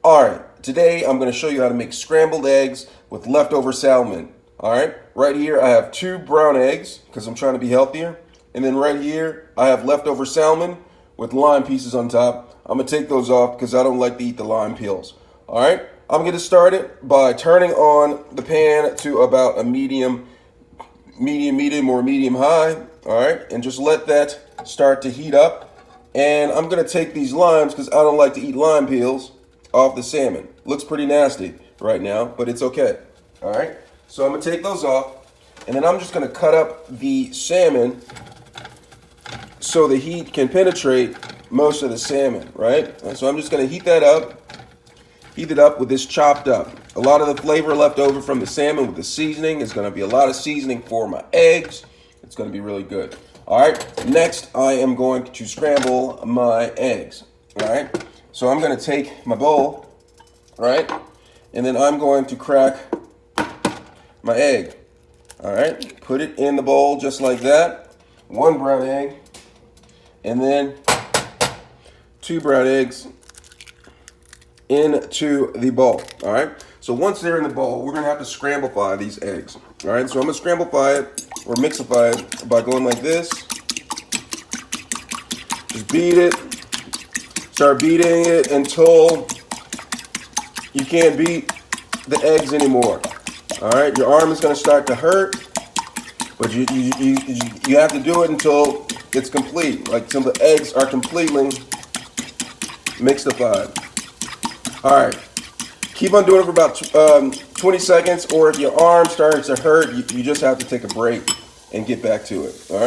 Alright, today I'm going to show you how to make scrambled eggs with leftover salmon. Alright, right here I have 2 brown eggs because I'm trying to be healthier. And then right here I have leftover salmon with lime pieces on top. I'm going to take those off because I don't like to eat the lime peels. Alright, I'm going to start it by turning on the pan to about a medium or medium high. Alright, and just let that start to heat up. And I'm going to take these limes because I don't like to eat lime peels off the salmon. Looks pretty nasty right now, but it's okay. All right, so I'm gonna take those off, and then I'm just gonna cut up the salmon so the heat can penetrate most of the salmon, right? So I'm just gonna heat it up with this chopped up. A lot of the flavor left over from the salmon with the seasoning is gonna be a lot of seasoning for my eggs. It's gonna be really good. All right, next I am going to scramble my eggs. All right. So I'm going to take my bowl, right, and then I'm going to crack my egg, all right, put it in the bowl just like that, 1 brown egg, and then 2 brown eggs into the bowl, all right. So once they're in the bowl, we're going to have to scramblify these eggs, all right. So I'm going to scramblify it or mixify it by going like this, just beat it. Start beating it until you can't beat the eggs anymore. All right, your arm is going to start to hurt, but you have to do it until it's complete, like till the eggs are completely mixified. All right, keep on doing it for about 20 seconds, or if your arm starts to hurt, you just have to take a break and get back to it. All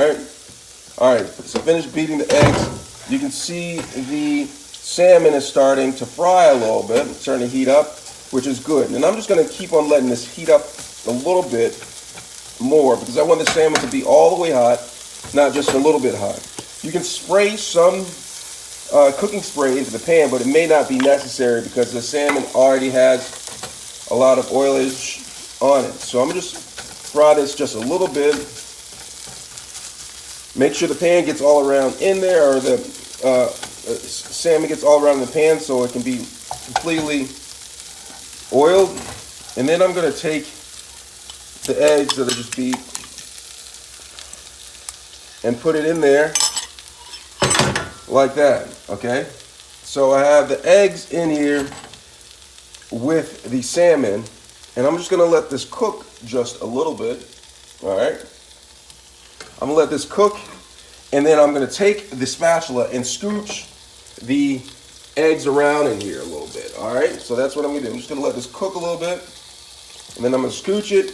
right, so finish beating the eggs. You can see the salmon is starting to fry a little bit. It's starting to heat up, which is good. And I'm just going to keep on letting this heat up a little bit more because I want the salmon to be all the way hot, not just a little bit hot. You can spray some cooking spray into the pan, but it may not be necessary because the salmon already has a lot of oilage on it. So I'm going to just fry this just a little bit. Make sure the pan gets all around in there, or the salmon gets all around in the pan so it can be completely oiled. And then I'm going to take the eggs that I just beat and put it in there like that, okay? So I have the eggs in here with the salmon, and I'm just going to let this cook just a little bit, all right? I'm going to let this cook, and then I'm going to take the spatula and scooch the eggs around in here a little bit, all right? So that's what I'm going to do. I'm just going to let this cook a little bit, and then I'm going to scooch it,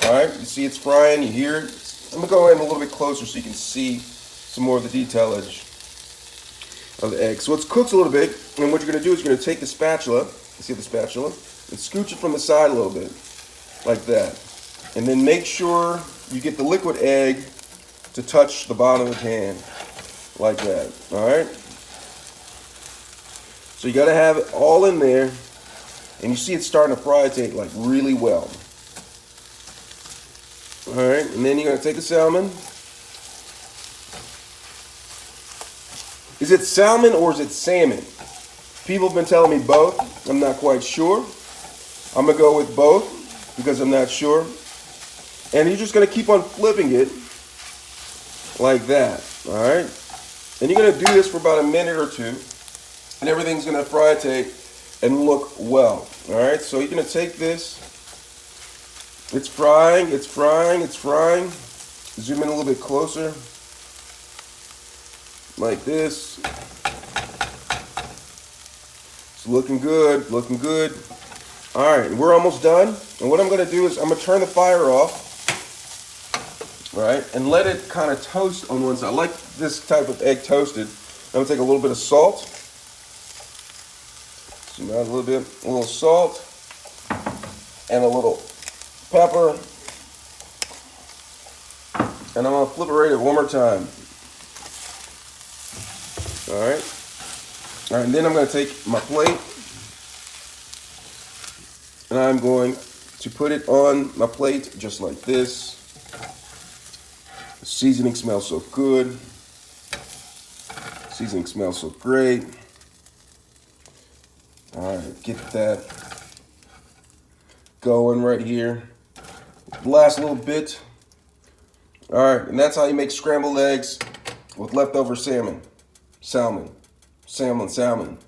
all right? You see it's frying, you hear it. I'm going to go in a little bit closer so you can see some more of the detailage of the egg. So it's cooked a little bit, and what you're going to do is you're going to take the spatula, you see the spatula, and scooch it from the side a little bit, like that. And then make sure you get the liquid egg to touch the bottom of the pan, like that, all right? So you got to have it all in there, and you see it's starting to fry like really well. All right, and then you're going to take the salmon. Is it salmon or is it salmon? People have been telling me both. I'm not quite sure. I'm going to go with both because I'm not sure. And you're just going to keep on flipping it like that, all right? And you're going to do this for about a minute or two, and everything's going to fry and look well, all right? So you're going to take this. It's frying, it's frying, it's frying. Zoom in a little bit closer, like this. It's looking good, looking good. All right, we're almost done. And what I'm going to do is I'm going to turn the fire off. Right, and let it kind of toast on one side. I like this type of egg toasted. I'm going to take a little bit of salt. Zoom out a little bit. A little salt. And a little pepper. And I'm going to flip it right at one more time. All right. All right, and then I'm going to take my plate. And I'm going to put it on my plate just like this. The seasoning smells so good. Seasoning smells so great. All right, get that going right here. Last little bit. All right, and that's how you make scrambled eggs with leftover salmon. Salmon. Salmon.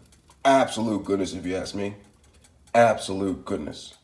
Absolute goodness, if you ask me. Absolute goodness.